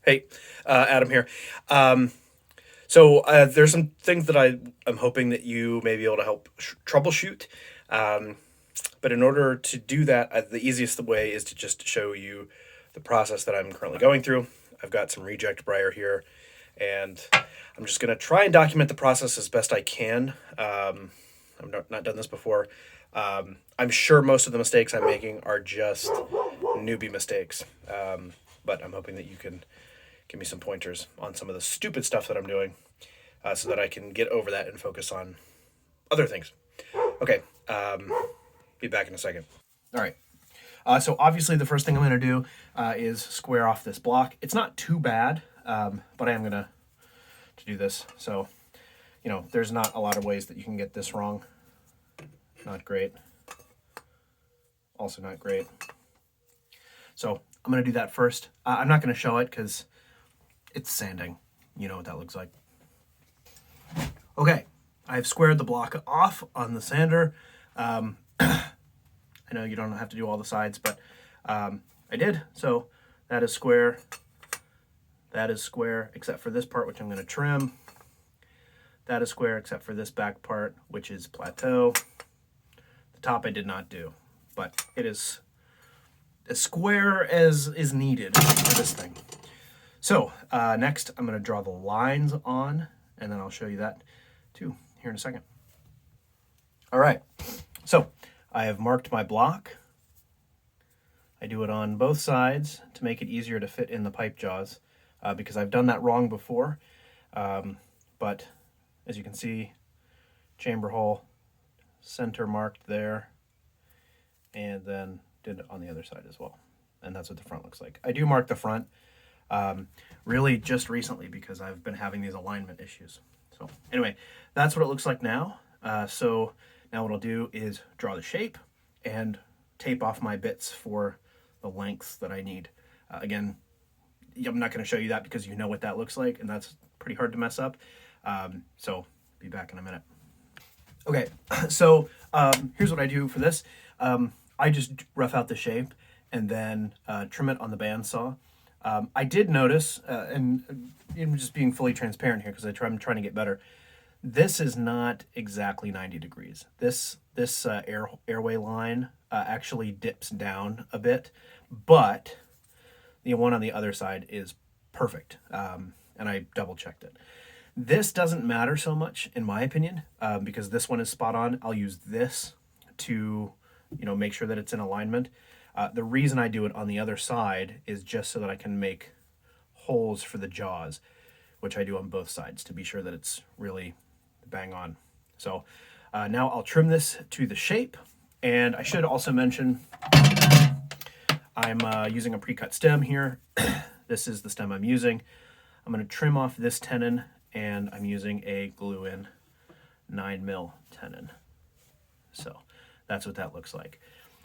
Hey, Adam here. There's some things that I'm hoping that you may be able to help troubleshoot. Um, but in order to do that, the easiest way is to just show you the process that I'm currently going through. I've got some reject briar here, and I'm just going to try and document the process as best I can. I've not done this before. I'm sure most of the mistakes I'm making are just newbie mistakes, but I'm hoping that you can give me some pointers on some of the stupid stuff that I'm doing so that I can get over that and focus on other things. Okay, be back in a second. All right. So obviously the first thing I'm going to do is square off this block. It's not too bad, but I am going to do this. So, there's not a lot of ways that you can get this wrong. Not great. Also not great. So I'm going to do that first. I'm not going to show it because it's sanding. You know what that looks like. Okay, I've squared the block off on the sander. I know you don't have to do all the sides, but I did. So that is square. That is square, except for this part, which I'm going to trim. That is square, except for this back part, which is plateau. The top I did not do, but it is as square as is needed for this thing. So next, I'm going to draw the lines on, and then I'll show you that too here in a second. All right, so I have marked my block. I do it on both sides to make it easier to fit in the pipe jaws because I've done that wrong before. But as you can see, chamber hole, center marked there, and then did it on the other side as well. And that's what the front looks like. I do mark the front really just recently because I've been having these alignment issues. So anyway, that's what it looks like now. So now what I'll do is draw the shape and tape off my bits for the lengths that I need. Again, I'm not going to show you that because you know what that looks like, and that's pretty hard to mess up. So be back in a minute. Okay, so here's what I do for this. I just rough out the shape and then trim it on the bandsaw. I did notice, and I'm just being fully transparent here because I'm trying to get better. This is not exactly 90 degrees. This airway line actually dips down a bit, but the one on the other side is perfect, and I double checked it. This doesn't matter so much, in my opinion, because this one is spot on. I'll use this to, make sure that it's in alignment. The reason I do it on the other side is just so that I can make holes for the jaws, which I do on both sides to be sure that it's really bang on. So now I'll trim this to the shape, and I should also mention I'm using a pre-cut stem here. This is the stem I'm using. I'm going to trim off this tenon, and I'm using a glue-in 9mm tenon. So that's what that looks like.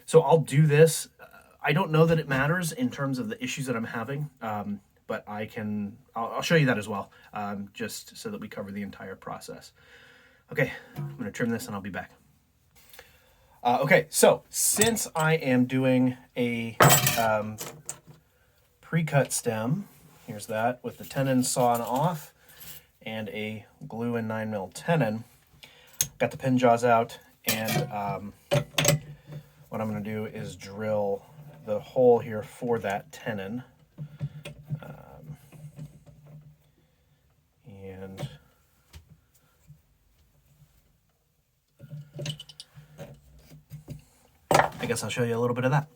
So I'll do this. I don't know that it matters in terms of the issues that I'm having, but I'll show you that as well, just so that we cover the entire process. Okay, I'm going to trim this and I'll be back. Okay, so since I am doing a pre-cut stem, here's that, with the tenon sawn off and a glue-in 9mm tenon, got the pin jaws out, and what I'm going to do is drill the hole here for that tenon. And I guess I'll show you a little bit of that.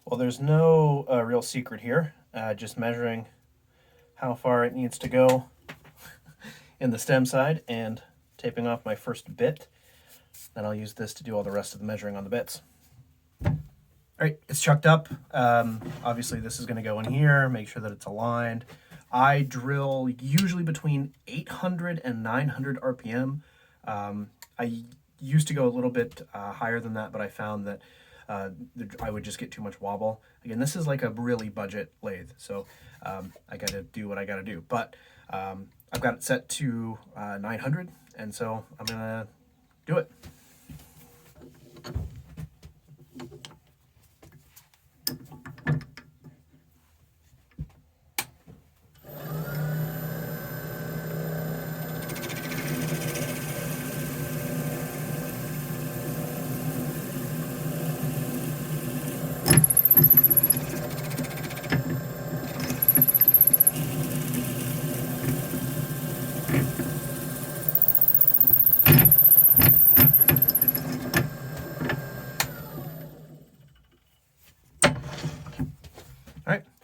Well, there's no real secret here, just measuring how far it needs to go in the stem side and taping off my first bit. Then I'll use this to do all the rest of the measuring on the bits. All right, it's chucked up. Obviously, this is going to go in here, make sure that it's aligned. I drill usually between 800 and 900 RPM. I used to go a little bit higher than that, but I found that I would just get too much wobble. Again, this is like a really budget lathe, so I got to do what I got to do. But I've got it set to 900, and so I'm going to do it.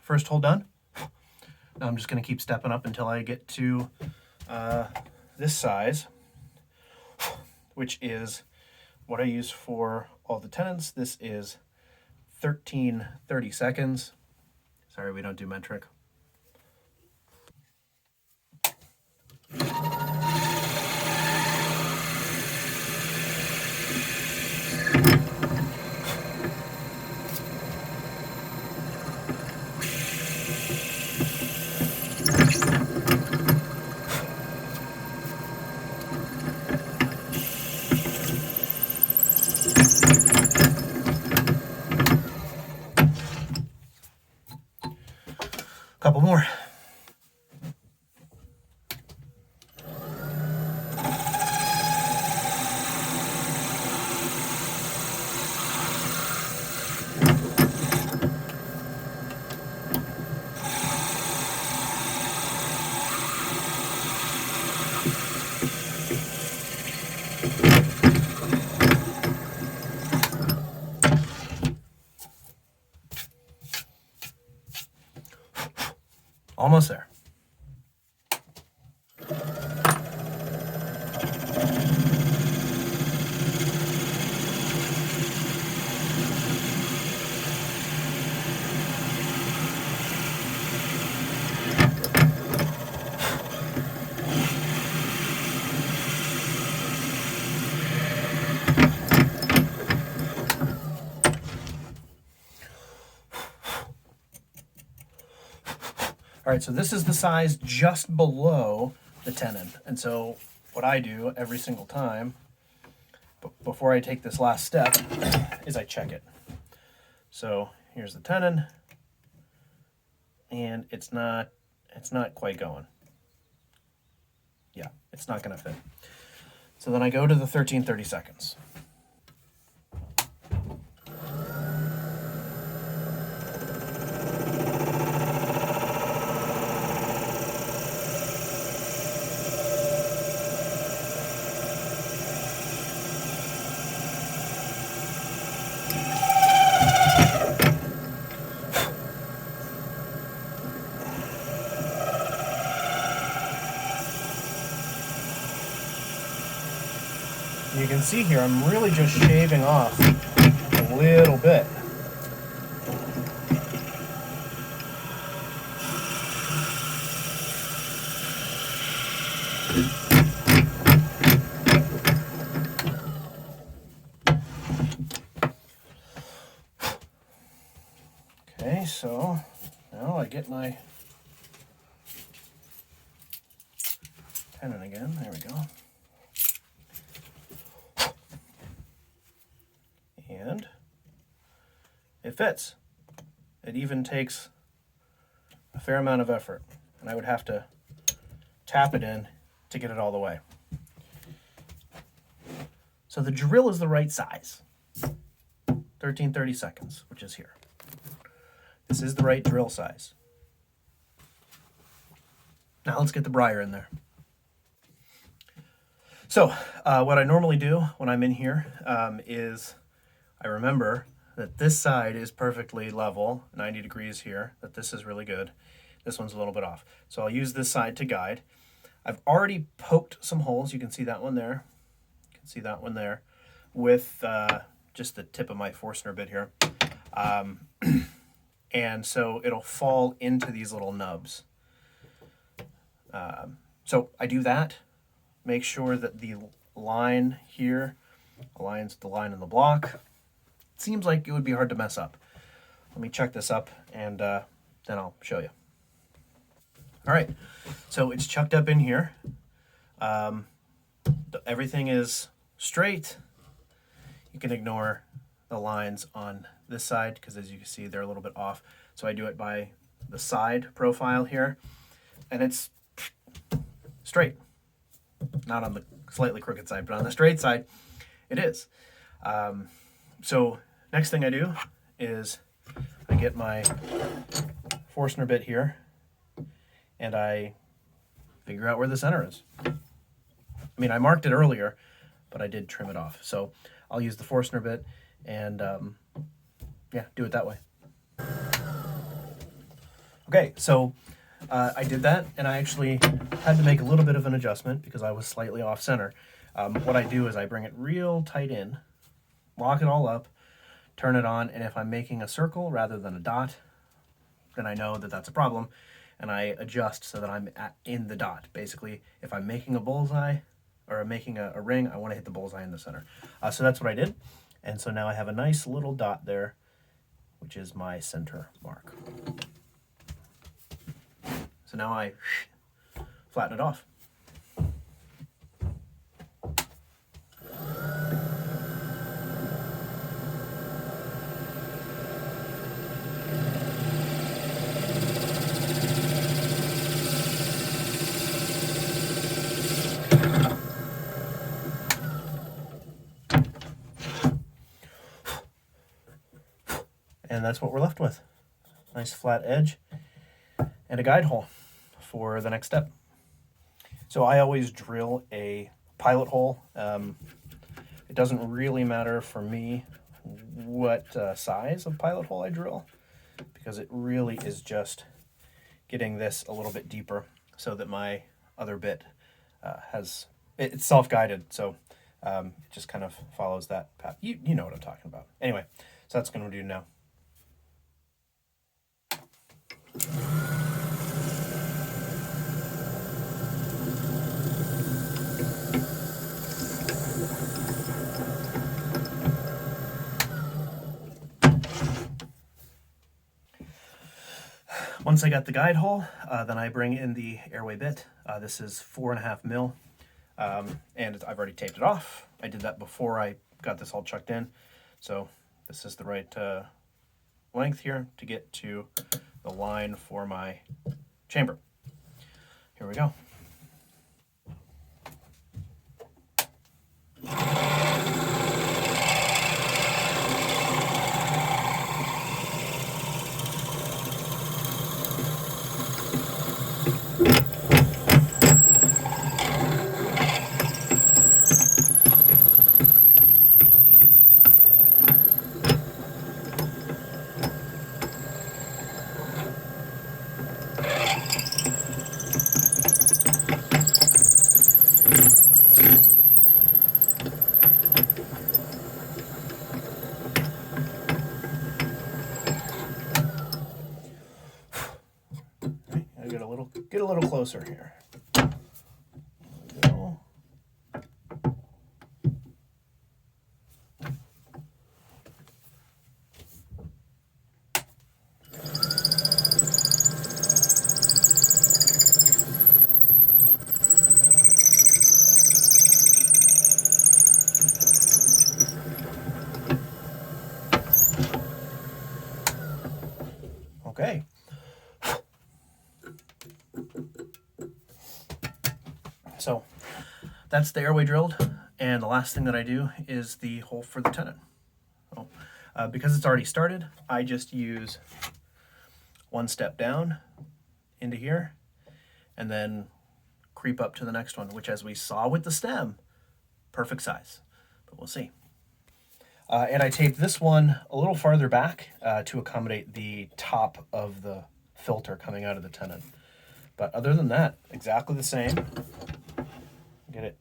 first hole done. Now I'm just going to keep stepping up until I get to this size, which is what I use for all the tenons. This is 13/30 seconds. Sorry, we don't do metric. Couple more. Almost there. All right, so this is the size just below the tenon. And so what I do every single time before I take this last step is I check it. So here's the tenon, and it's not quite going. Yeah, it's not gonna fit. So then I go to the 13/30 seconds. You can see here, I'm really just shaving off a little bit. Okay, so now I get my tenon again. There we go. And it fits. It even takes a fair amount of effort, and I would have to tap it in to get it all the way. So the drill is the right size. 13/30 seconds, which is here. This is the right drill size. Now let's get the briar in there. So what I normally do when I'm in here is I remember that this side is perfectly level, 90 degrees here, that this is really good. This one's a little bit off. So I'll use this side to guide. I've already poked some holes. You can see that one there. You can see that one there with just the tip of my Forstner bit here. And so it'll fall into these little nubs. So I do that. Make sure that the line here aligns with the line in the block. It seems like it would be hard to mess up. Let me check this up, and then I'll show you. All right, so it's chucked up in here. Everything is straight. You can ignore the lines on this side because, as you can see, they're a little bit off. So I do it by the side profile here, and it's straight. Not on the slightly crooked side, but on the straight side, it is. So next thing I do is I get my Forstner bit here, and I figure out where the center is. I mean, I marked it earlier, but I did trim it off. So I'll use the Forstner bit and yeah, do it that way. Okay, so I did that, and I actually had to make a little bit of an adjustment because I was slightly off center. What I do is I bring it real tight in, lock it all up, turn it on, and if I'm making a circle rather than a dot, then I know that that's a problem, and I adjust so that I'm in the dot. Basically, if I'm making a bullseye or I'm making a ring, I want to hit the bullseye in the center. So that's what I did, and so now I have a nice little dot there, which is my center mark. So now I flatten it off. And that's what we're left with. Nice flat edge and a guide hole for the next step. So I always drill a pilot hole. It doesn't really matter for me what size of pilot hole I drill, because it really is just getting this a little bit deeper so that my other bit it's self-guided, so it just kind of follows that path. You know what I'm talking about. Anyway, so that's what I'm going to do now. Once I got the guide hole, then I bring in the airway bit. This is 4.5 mil, and I've already taped it off. I did that before I got this all chucked in, so this is the right length here to get to the line for my chamber. Here we go. Get a little closer here. There we go. Okay. So that's the airway drilled, and the last thing that I do is the hole for the tenon. So, because it's already started, I just use one step down into here and then creep up to the next one, which, as we saw with the stem, perfect size, but we'll see. And I tape this one a little farther back to accommodate the top of the filter coming out of the tenon. But other than that, exactly the same. Get it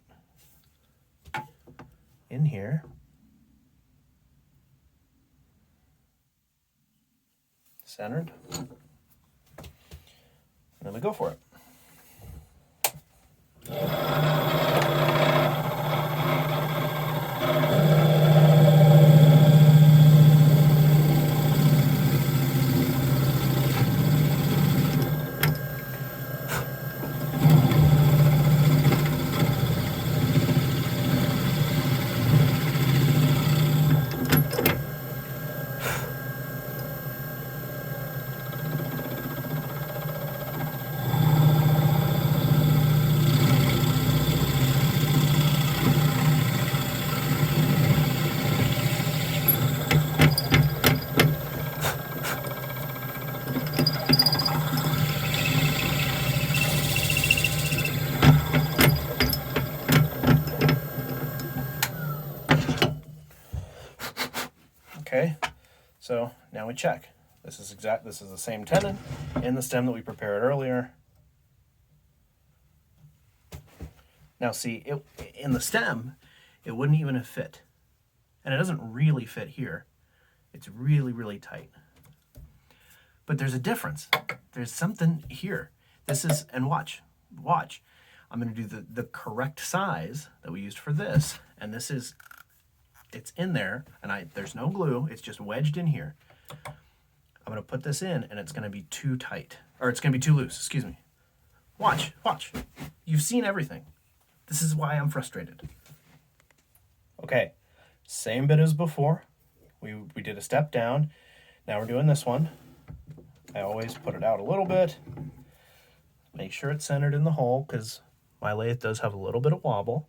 in here. Centered. And then we go for it. Okay, so now we check. This is the same tenon in the stem that we prepared earlier. Now see, in the stem, it wouldn't even have fit. And it doesn't really fit here. It's really, really tight. But there's a difference. There's something here. This is, and watch. I'm going to do the correct size that we used for this. And this is, it's in there, and there's no glue. It's just wedged in here. I'm going to put this in, and it's going to be too tight. Or it's going to be too loose, excuse me. Watch. You've seen everything. This is why I'm frustrated. Okay, same bit as before. We did a step down. Now we're doing this one. I always put it out a little bit. Make sure it's centered in the hole, because my lathe does have a little bit of wobble.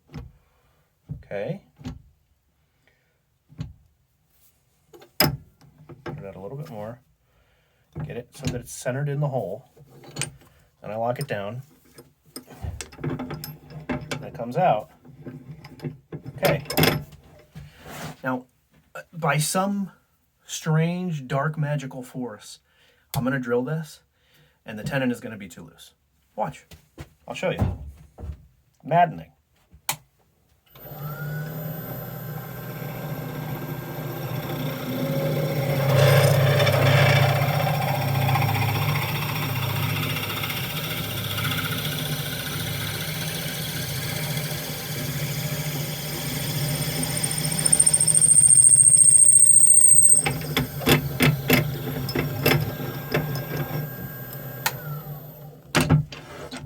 Okay. Put it out a little bit more. Get it so that it's centered in the hole. And I lock it down. And it comes out. Okay. Now, by some strange, dark, magical force, I'm going to drill this, and the tenon is going to be too loose. Watch. I'll show you. Maddening.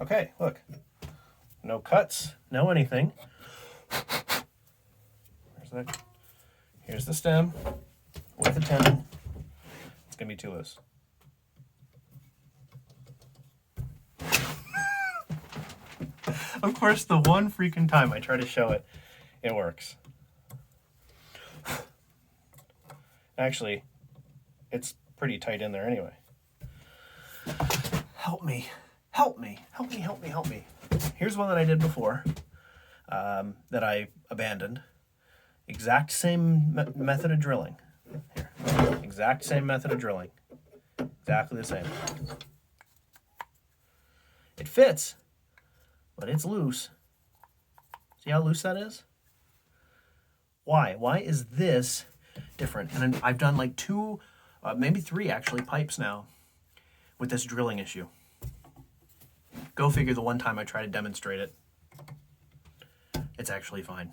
Okay, look. No cuts, no anything. Here's the stem with the tenon. It's gonna be too loose. Of course, the one freaking time I try to show it, it works. Actually, it's pretty tight in there anyway. Help me. Here's one that I did before, that I abandoned. Exact same method of drilling. Here. Exact same method of drilling. Exactly the same. It fits, but it's loose. See how loose that is? Why? Why is this different? And I've done like 2, maybe 3 actually, pipes now with this drilling issue. Go figure, the one time I try to demonstrate it, it's actually fine.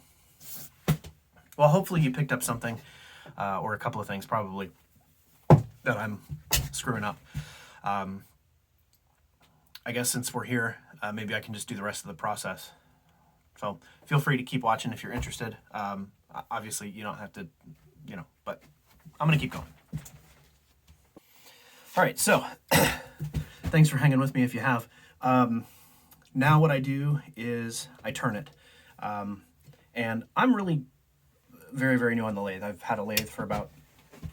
Well, hopefully you picked up something, or a couple of things probably, that I'm screwing up. I guess since we're here, maybe I can just do the rest of the process. So feel free to keep watching if you're interested. Obviously, you don't have to, but I'm going to keep going. All right, so thanks for hanging with me if you have. Now what I do is I turn it. And I'm really very, very new on the lathe. I've had a lathe for about,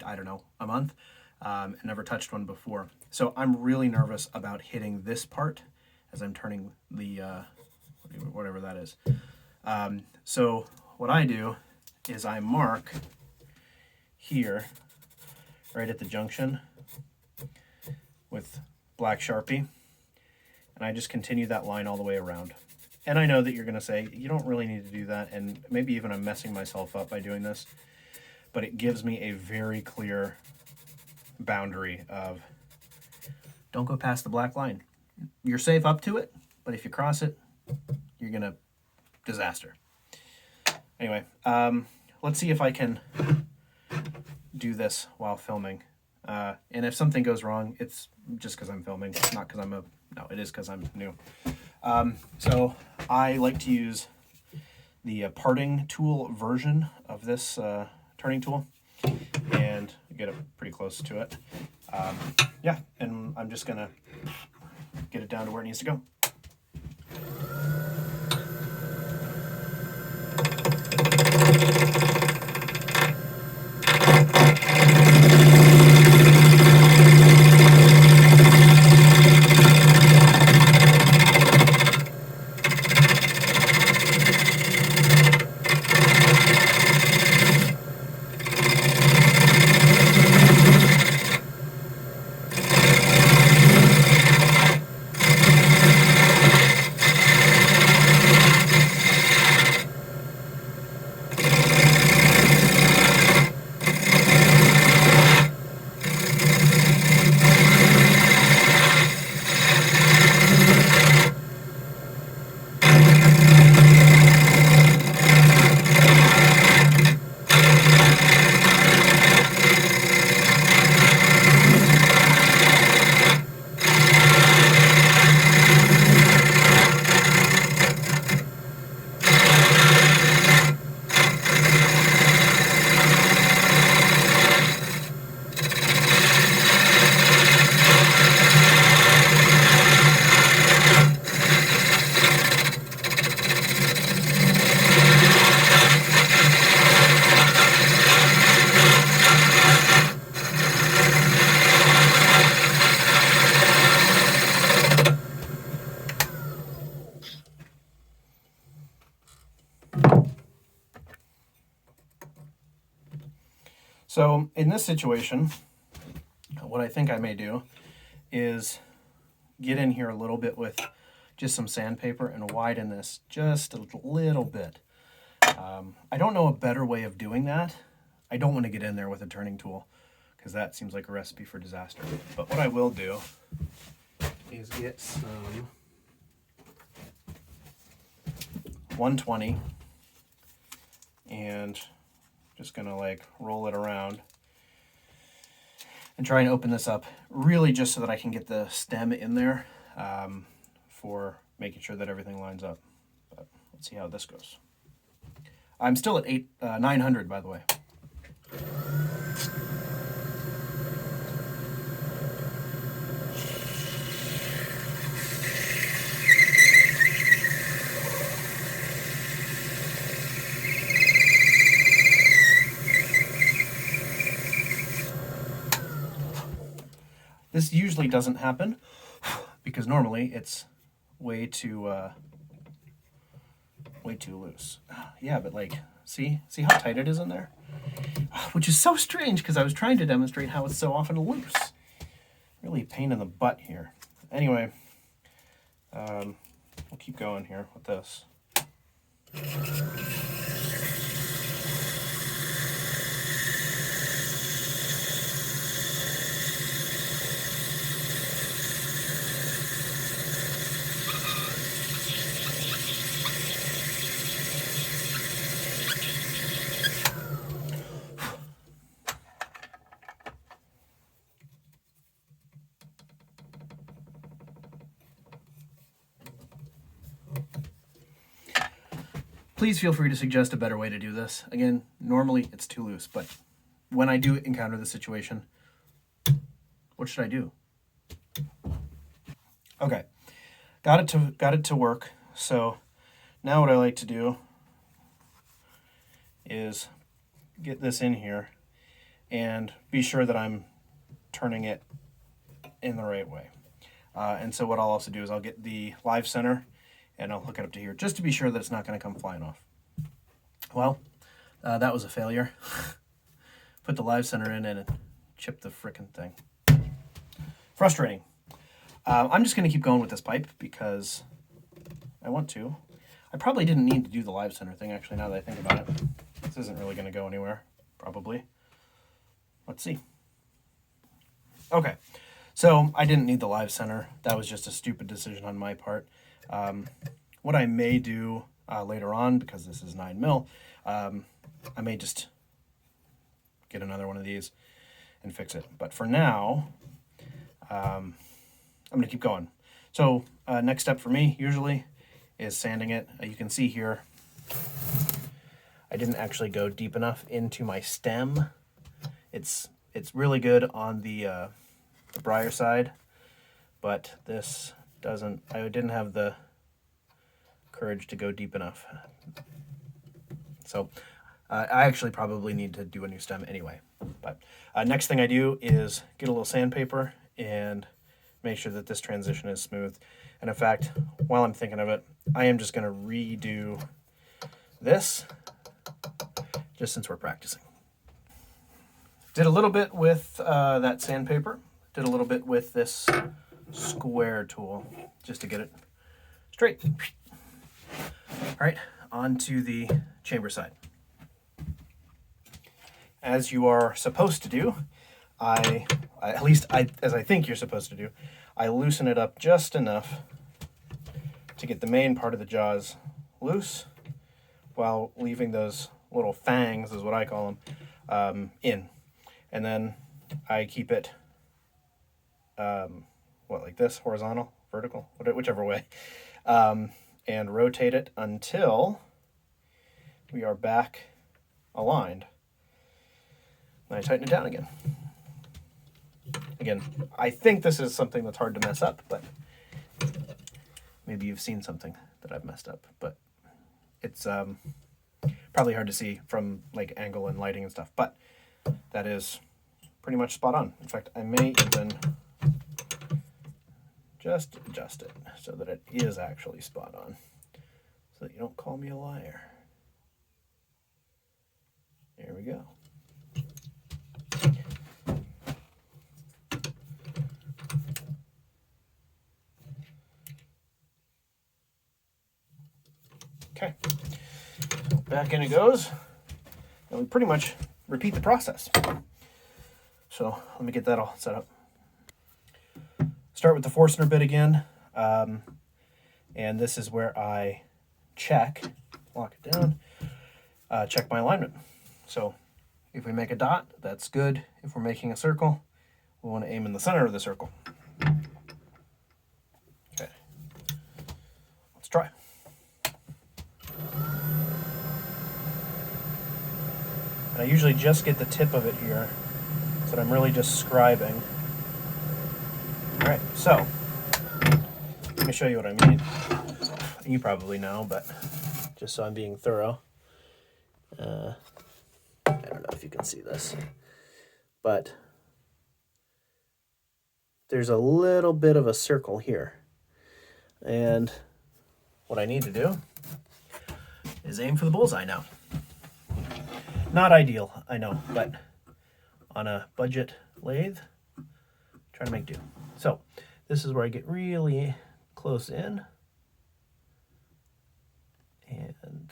I don't know, a month, and never touched one before. So I'm really nervous about hitting this part as I'm turning the, whatever that is. So what I do is I mark here, right at the junction with black Sharpie, and I just continue that line all the way around. And I know that you're going to say, you don't really need to do that, and maybe even I'm messing myself up by doing this, but it gives me a very clear boundary of don't go past the black line. You're safe up to it, but if you cross it, you're going to disaster. Anyway, let's see if I can do this while filming. And if something goes wrong, it's just because I'm filming, not because no, it is because I'm new. So I like to use the parting tool version of this turning tool, and get it pretty close to it. Yeah, and I'm just gonna get it down to where it needs to go. So in this situation, what I think I may do is get in here a little bit with just some sandpaper and widen this just a little bit. I don't know a better way of doing that. I don't want to get in there with a turning tool because that seems like a recipe for disaster. But what I will do is get some 120 and just gonna like roll it around and try and open this up really just so that I can get the stem in there for making sure that everything lines up. But let's see how this goes. I'm still at 900 by the way. This usually doesn't happen because normally it's way too loose. Yeah, but like, see how tight it is in there? Which is so strange because I was trying to demonstrate how it's so often loose. Really a pain in the butt here. Anyway, we'll keep going here with this. Please feel free to suggest a better way to do this. Again, normally it's too loose, but when I do encounter the situation, what should I do? Okay, got it to work. So now what I like to do is get this in here and be sure that I'm turning it in the right way. And so what I'll also do is I'll get the live center and I'll hook it up to here just to be sure that it's not going to come flying off. Well, that was a failure. Put the live center in and it chipped the frickin' thing. Frustrating. I'm just going to keep going with this pipe because I want to. I probably didn't need to do the live center thing actually now that I think about it. This isn't really going to go anywhere, probably. Let's see. Okay, so I didn't need the live center. That was just a stupid decision on my part. What I may do later on, because this is 9mm, I may just get another one of these and fix it. But for now, I'm going to keep going. So next step for me usually is sanding it. You can see here, I didn't actually go deep enough into my stem. It's really good on the briar side, but this doesn't. I didn't have the courage to go deep enough. So I actually probably need to do a new stem anyway. But next thing I do is get a little sandpaper and make sure that this transition is smooth. And in fact, while I'm thinking of it, I am just going to redo this just since we're practicing. Did a little bit with that sandpaper. Did a little bit with this square tool just to get it straight. All right, on to the chamber side. As you are supposed to do, as I think you're supposed to do, I loosen it up just enough to get the main part of the jaws loose while leaving those little fangs, is what I call them, in. And then I keep it, like this, horizontal, vertical, whichever way, and rotate it until we are back aligned. And I tighten it down again. Again, I think this is something that's hard to mess up, but maybe you've seen something that I've messed up, but it's probably hard to see from like angle and lighting and stuff, but that is pretty much spot on. In fact, I may even just adjust it so that it is actually spot on, so that you don't call me a liar. There we go. Okay, back in it goes. And we pretty much repeat the process. So let me get that all set up. Start with the Forstner bit again. And this is where I check, lock it down, check my alignment. So if we make a dot, that's good. If we're making a circle, we want to aim in the center of the circle. Okay, let's try. And I usually just get the tip of it here, so I'm really just scribing. All right, so let me show you what I mean. You probably know, but just so I'm being thorough. I don't know if you can see this, but there's a little bit of a circle here. And what I need to do is aim for the bullseye now. Not ideal, I know, but on a budget lathe, try to make do. So this is where I get really close in. And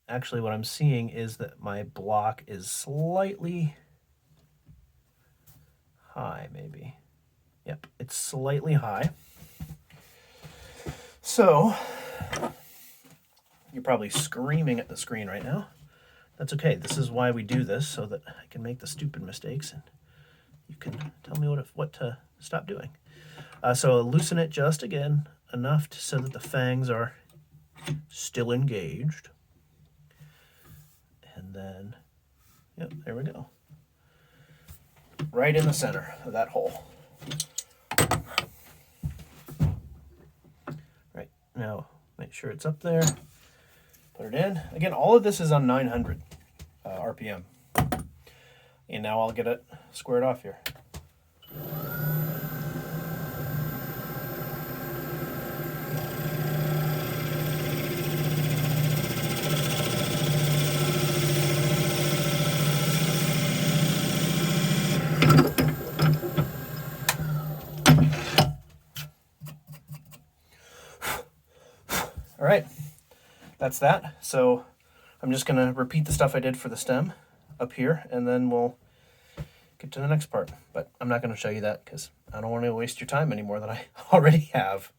actually what I'm seeing is that my block is slightly high, maybe. Yep, it's slightly high. So you're probably screaming at the screen right now. That's okay. This is why we do this, so that I can make the stupid mistakes and you can tell me what to stop doing. So loosen it just again, enough so that the fangs are still engaged. And then, yep, there we go. Right in the center of that hole. Right, now make sure it's up there. Put it in. Again, all of this is on 900 RPM. And now I'll get it squared off here. All right, that's that. So I'm just gonna repeat the stuff I did for the stem up here, and then we'll get to the next part. But I'm not gonna show you that because I don't want to waste your time any more than I already have.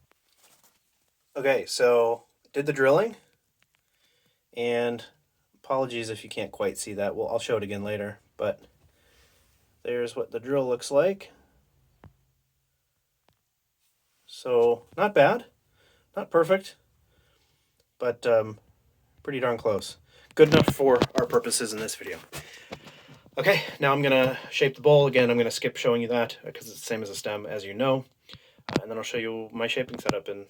Okay, so did the drilling, and apologies if you can't quite see that. Well, I'll show it again later, but there's what the drill looks like. So not bad, not perfect, but pretty darn close. Good enough for our purposes in this video. Okay, now I'm gonna shape the bowl. Again, I'm gonna skip showing you that because it's the same as a stem, as you know. And then I'll show you my shaping setup, and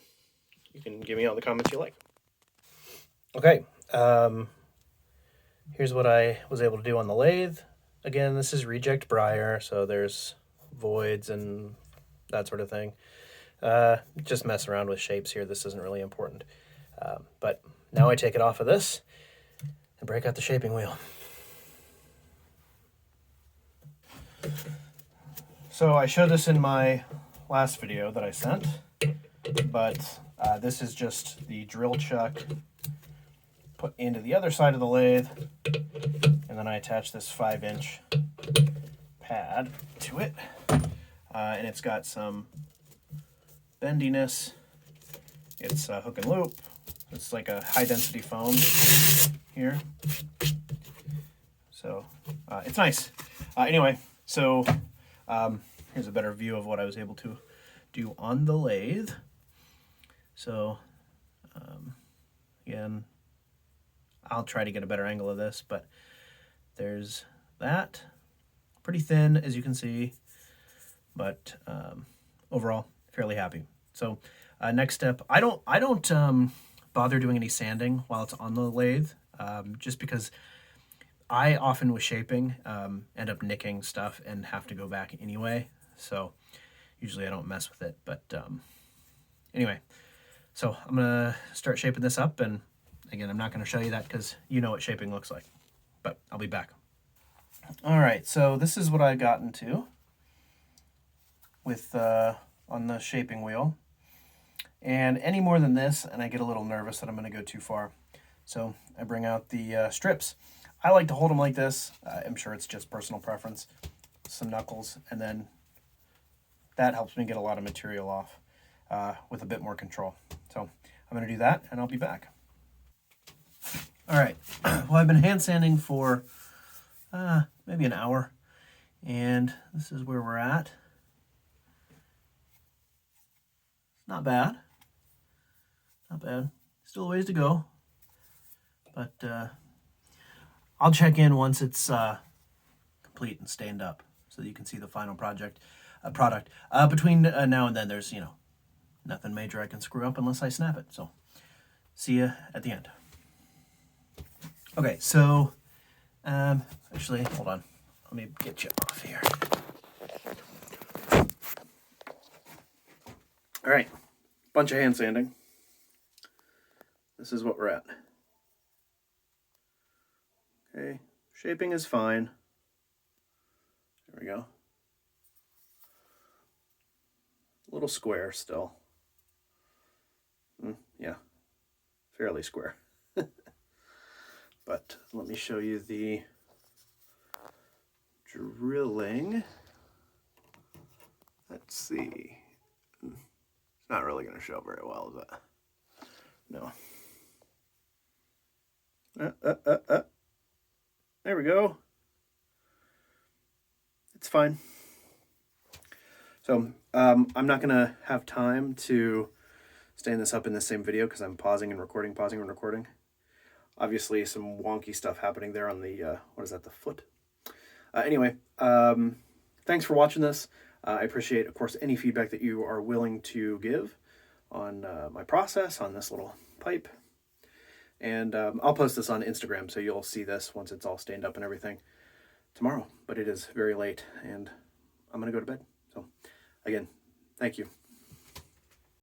you can give me all the comments you like. Okay, here's what I was able to do on the lathe. Again, this is reject briar, so there's voids and that sort of thing. Just mess around with shapes here. This isn't really important. But now I take it off of this and break out the shaping wheel. So I showed this in my last video that I sent, but this is just the drill chuck put into the other side of the lathe, and then I attach this 5-inch pad to it, and it's got some bendiness. It's a hook and loop. It's like a high density foam here, so it's nice. Anyway, so here's a better view of what I was able to do on the lathe. So again, I'll try to get a better angle of this, but there's that. Pretty thin, as you can see, but overall fairly happy. So next step, I don't bother doing any sanding while it's on the lathe, just because I often with shaping end up nicking stuff and have to go back anyway. So usually I don't mess with it, but anyway, so I'm gonna start shaping this up, and again, I'm not gonna show you that because you know what shaping looks like, but I'll be back. All right, so this is what I got into with on the shaping wheel, And any more than this, and I get a little nervous that I'm going to go too far. So I bring out the strips. I like to hold them like this. I'm sure it's just personal preference. Some knuckles, and then that helps me get a lot of material off with a bit more control. So I'm going to do that, and I'll be back. All right. Well, I've been hand sanding for maybe an hour, and this is where we're at. Not bad. Not bad. Still a ways to go, but I'll check in once it's complete and stained up, so that you can see the final product. Between now and then, there's nothing major I can screw up unless I snap it. So see you at the end. Okay, so actually, hold on. Let me get you off here. All right, bunch of hand sanding. This is what we're at. Okay, shaping is fine. There we go. A little square still. Yeah, fairly square. But let me show you the drilling. Let's see. It's not really going to show very well, is it? No. There we go. It's fine. So I'm not going to have time to stand this up in the same video because I'm pausing and recording. Obviously some wonky stuff happening there on the, what is that, the foot? Anyway, thanks for watching this. I appreciate, of course, any feedback that you are willing to give on my process on this little pipe. And I'll post this on Instagram, so you'll see this once it's all stained up and everything tomorrow. But it is very late, and I'm going to go to bed. So, again, thank you.